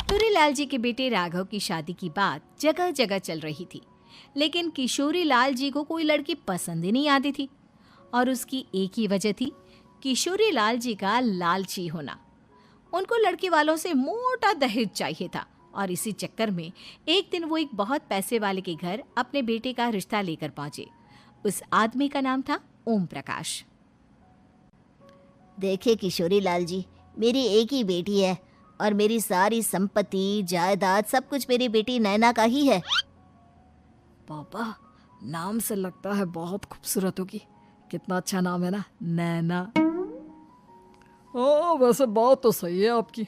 किशोरीलाल जी के बेटे राघव की शादी की बात जगह जगह चल रही थी, लेकिन किशोरीलाल जी को कोई लड़की पसंद ही नहीं आती थी। और उसकी एक ही वजह थी, किशोरीलाल जी का लालची होना। उनको लड़की वालों से मोटा दहेज चाहिए था और इसी चक्कर में एक दिन वो एक बहुत पैसे वाले के घर अपने बेटे का रिश्ता लेकर पहुंचे। उस आदमी का नाम था ओम प्रकाश। देखिए किशोरीलाल जी, मेरी एक ही बेटी है और मेरी सारी संपत्ति जायदाद सब कुछ मेरी बेटी नैना का ही है। पापा, नाम से लगता है बहुत खूबसूरत होगी। कितना अच्छा नाम है ना, नैना। ओ, वैसे बात तो सही है आपकी।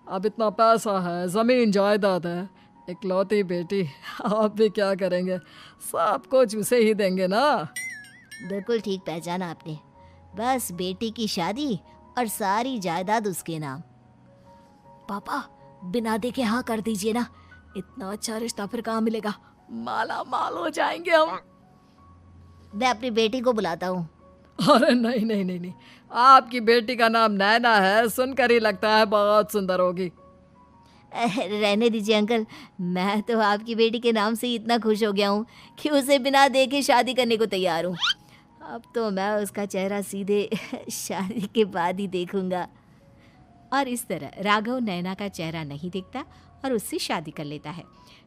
अब इतना पैसा है, जमीन जायदाद है, इकलौती बेटी, आप भी क्या करेंगे? सब कुछ उसे ही देंगे ना। बिल्कुल ठीक पहचाना आपने। बस बेटी की शादी और सारी जायदाद उसके नाम। पापा, बिना देखे हाँ कर दीजिए ना। इतना अच्छा रिश्ता फिर कहाँ मिलेगा? माला माल हो जाएंगे हम। मैं अपनी बेटी को बुलाता हूँ। अरे नहीं नहीं नहीं नहीं, आपकी बेटी का नाम नैना है, सुनकर ही लगता है बहुत सुंदर होगी। रहने दीजिए अंकल, मैं तो आपकी बेटी के नाम से ही इतना खुश हो गया हूँ कि उसे बिना देखे शादी करने को तैयार हूँ। अब तो मैं उसका चेहरा सीधे शादी के बाद ही देखूंगा। और इस तरह राघव नैना का चेहरा नहीं देखता और उससे शादी कर लेता है।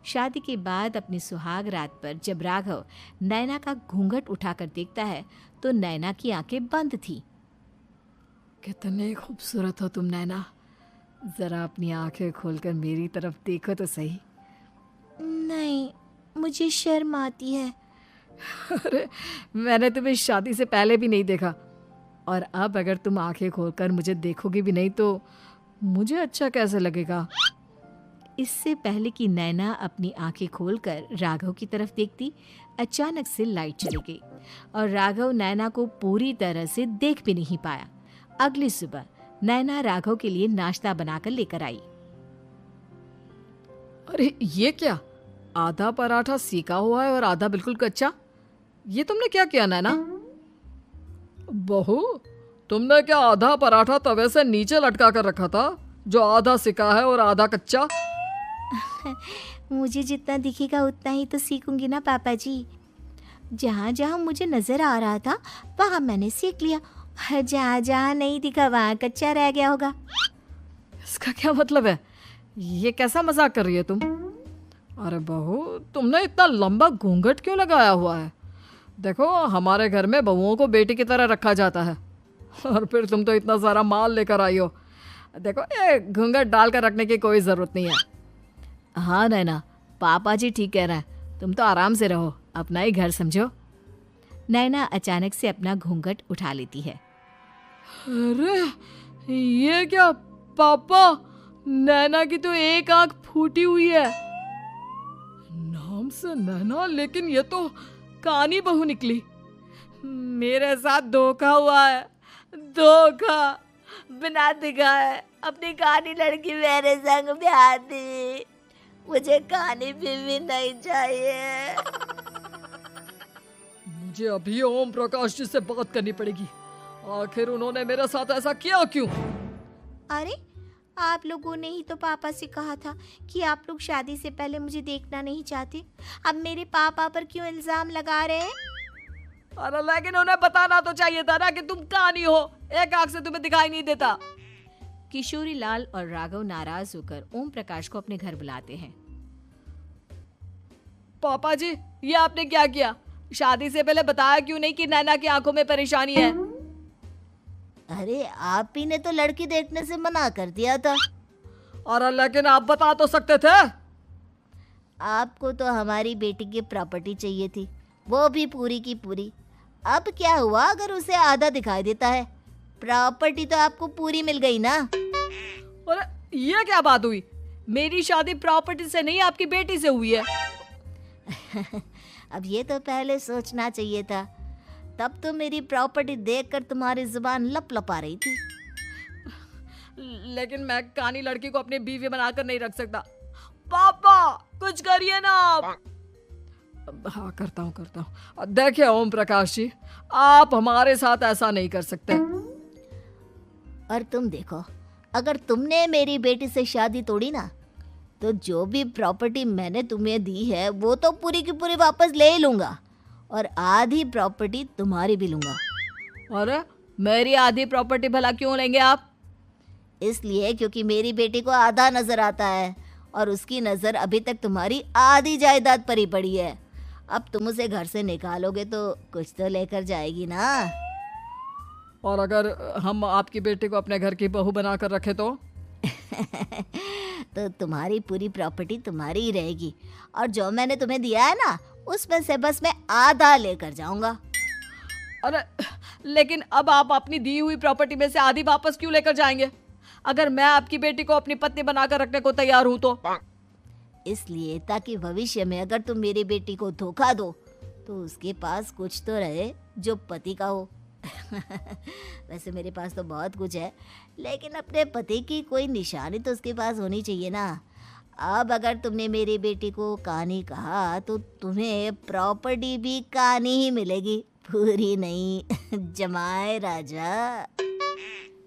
शादी के बाद अपनी सुहाग रात पर जब राघव नैना का घूंघट उठाकर देखता है तो नैना की आंखें बंद थी। कितने खूबसूरत हो तुम नैना, जरा अपनी आंखें खोलकर मेरी तरफ देखो तो सही। नहीं, मुझे शर्म आती है। अरे, मैंने तुम्हें शादी से पहले भी नहीं देखा, और अब अगर तुम आंखें खोलकर मुझे देखोगी भी नहीं तो मुझे अच्छा कैसे लगेगा? इससे पहले कि नैना अपनी आंखें खोलकर राघव की तरफ देखती, अचानक से लाइट चली गई और राघव नैना को पूरी तरह से देख भी नहीं पाया। अगली सुबह नैना राघव के लिए नाश्ता बनाकर लेकर आई। अरे ये क्या, आधा पराठा सेका हुआ है और आधा बिल्कुल कच्चा। ये तुमने क्या किया नैना? बहू, तुमने क्या आधा पराठा तवे से नीचे लटका कर रखा था, जो आधा सिका है और आधा कच्चा? मुझे जितना दिखेगा उतना ही तो सीखूंगी ना पापा जी। जहाँ जहाँ मुझे नजर आ रहा था वहाँ मैंने सीख लिया, जहाँ जहाँ नहीं दिखा वहाँ कच्चा रह गया होगा। इसका क्या मतलब है? ये कैसा मजाक कर रही है तुम? अरे बहू, तुमने इतना लंबा घूंघट क्यों लगाया हुआ है? देखो, हमारे घर में बहुओं को बेटी की तरह रखा जाता है, और फिर तुम तो इतना सारा माल लेकर आई हो। देखो, ये घूंघट डालकर रखने की कोई ज़रूरत नहीं है। हाँ नैना, पापा जी ठीक कह रहे हैं, तुम तो आराम से रहो, अपना ही घर समझो। नैना अचानक से अपना घूंघट उठा लेती है। अरे ये क्या पापा, नैना की तो एक आंख फूटी हुई है। नाम से नैना, लेकिन ये तो कानी बहू निकली। मेरे साथ धोखा हुआ है, धोखा। बिना दिखाए अपनी कानी लड़की मेरे संग ब्याह दी। मुझे कानी बीवी नहीं चाहिए। मुझे अभी ओम प्रकाश जी से बात करनी पड़ेगी। आखिर उन्होंने मेरे साथ ऐसा किया क्यों? अरे, आप लोगों ने ही तो पापा से कहा था कि आप लोग शादी से पहले मुझे देखना नहीं चाहते। अब मेरे पापा पर क्यों इल्जाम लगा रहे हैं? अरे लेकिन उन्हें बताना तो चाहिए था ना कि तुम कानी हो, एक आंख से तुम्हें दिखाई नहीं देता। किशोरीलाल और राघव नाराज होकर ओम प्रकाश को अपने घर बुलाते हैं। पापा जी, ये आपने क्या किया? शादी से पहले बताया क्यों नहीं कि नैना की आंखों में परेशानी है? अरे, आप ही ने तो लड़की देखने से मना कर दिया था। और लेकिन आप बता तो सकते थे। आपको तो हमारी बेटी की प्रॉपर्टी चाहिए थी, वो भी पूरी की पूरी। अब क्या हुआ अगर उसे आधा दिखाई देता है? प्रॉपर्टी तो आपको पूरी मिल गई ना। अरे ये क्या बात हुई? मेरी शादी प्रॉपर्टी से नहीं, आपकी बेटी से हुई है। अब ये तो पहले सोचना चाहिए था, तब तो मेरी प्रॉपर्टी देखकर तुम्हारी जुबान लप लपा रही थी। लेकिन मैं कानी लड़की को अपनी बीवी बनाकर नहीं रख सकता। पापा, कुछ करिए ना आप। हाँ, करता हूँ। देखिए ओम प्रकाश जी, आप हमारे साथ ऐसा नहीं कर सकते। और तुम देखो, अगर तुमने मेरी बेटी से शादी तोड़ी ना तो जो भी प्रॉपर्टी मैंने तुम्हें दी है वो तो पूरी की पूरी वापस ले ही लूँगा और आधी प्रॉपर्टी तुम्हारी भी लूँगा। अरे मेरी आधी प्रॉपर्टी भला क्यों लेंगे आप? इसलिए क्योंकि मेरी बेटी को आधा नजर आता है और उसकी नज़र अभी तक तुम्हारी आधी जायदाद पर ही पड़ी है। अब तुम उसे घर से निकालोगे तो कुछ तो लेकर जाएगी ना। और अगर हम आपकी बेटी को अपने घर की बहू बना कर रखे तो? तो तुम्हारी पूरी प्रॉपर्टी तुम्हारी ही रहेगी और जो मैंने तुम्हें दिया है ना उसमें से बस मैं आधा लेकर जाऊंगा। अरे लेकिन अब आप अपनी दी हुई प्रॉपर्टी में से आधी वापस क्यों लेकर जाएंगे? अगर मैं आपकी बेटी को अपनी पत्नी बनाकर रखने को तैयार हूं तो? इसलिए ताकि भविष्य में अगर तुम मेरी बेटी को धोखा दो तो उसके पास कुछ तो रहे जो पति का हो। वैसे मेरे पास तो बहुत कुछ है लेकिन अपने पति की कोई निशानी तो उसके पास होनी चाहिए ना। अब अगर तुमने मेरी बेटी को कहानी कहा तो तुम्हें प्रॉपर्टी भी कहानी ही मिलेगी, पूरी नहीं। जमाए राजा।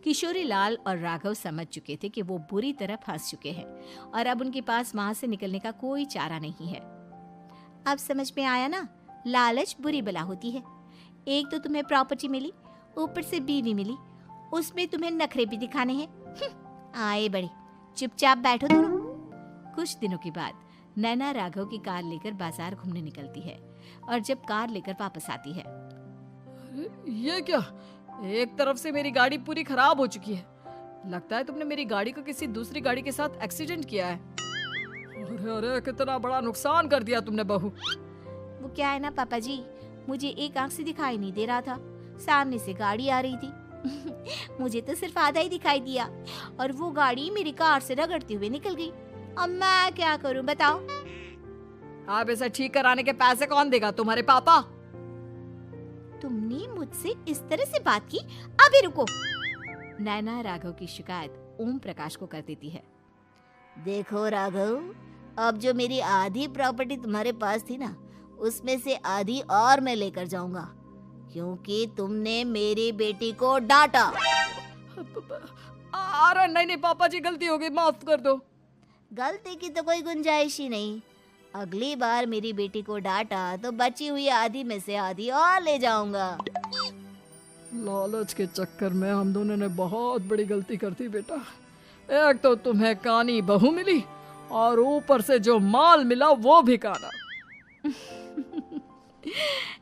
किशोरी लाल और राघव समझ चुके थे कि वो बुरी तरह फंस चुके हैं और अब उनके पास वहां से निकलने का कोई चारा नहीं है। अब समझ में आया ना, लालच बुरी बला होती है। एक तो तुम्हें प्रॉपर्टी मिली, ऊपर से बीवी मिली, उसमें तुम्हें नखरे भी दिखाने हैं। आए बड़े, चुपचाप बैठो दोनों। कुछ दिनों के बाद नैना राघव की कार लेकर बाजार घूमने निकलती है और जब कार लेकर वापस आती है, ये क्या? एक तरफ से मेरी गाड़ी पूरी खराब हो चुकी है। लगता है तुमने मेरी गाड़ी को किसी दूसरी गाड़ी के साथ एक्सीडेंट किया है। अरे अरे कितना बड़ा नुकसान कर दिया तुमने बहू। वो क्या है ना पापा जी, मुझे एक आंख से दिखाई नहीं दे रहा था, सामने से गाड़ी आ रही थी। मुझे तो सिर्फ आधा ही दिखाई दिया और वो गाड़ी मेरी कार से रगड़ते हुए निकल गई। अब मैं क्या करूं बताओ? आप इसे ठीक कराने के पैसे कौन देगा? तुम्हारे पापा। तुमने मुझसे इस तरह से बात की? अभी रुको। नैना राघव की शिकायत ओम प्रकाश को कर देती है। देखो राघव, अब जो मेरी आधी प्रॉपर्टी तुम्हारे पास थी ना उसमें से आधी और मैं लेकर जाऊंगा क्योंकि तुमने मेरी बेटी को डांटा। अरे नहीं नहीं पापा जी, गलती हो गई, माफ कर दो। गलती की तो कोई गुंजाइश ही नहीं। अगली बार मेरी बेटी को डांटा तो बची हुई आधी में से आधी और ले जाऊंगा। लालच के चक्कर में हम दोनों ने बहुत बड़ी गलती कर दी बेटा। एक तो तुम्हें कानी बहू मिली और ऊपर से जो माल मिला वो भी काना।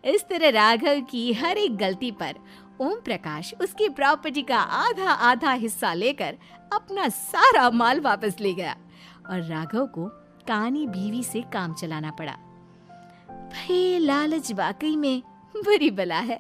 इस तरह राघव की हर एक गलती पर ओम प्रकाश उसकी प्रॉपर्टी का आधा आधा हिस्सा लेकर अपना सारा माल वापस ले गया और राघव को कानी बीवी से काम चलाना पड़ा। भाई लालच वाकई में बुरी बला है।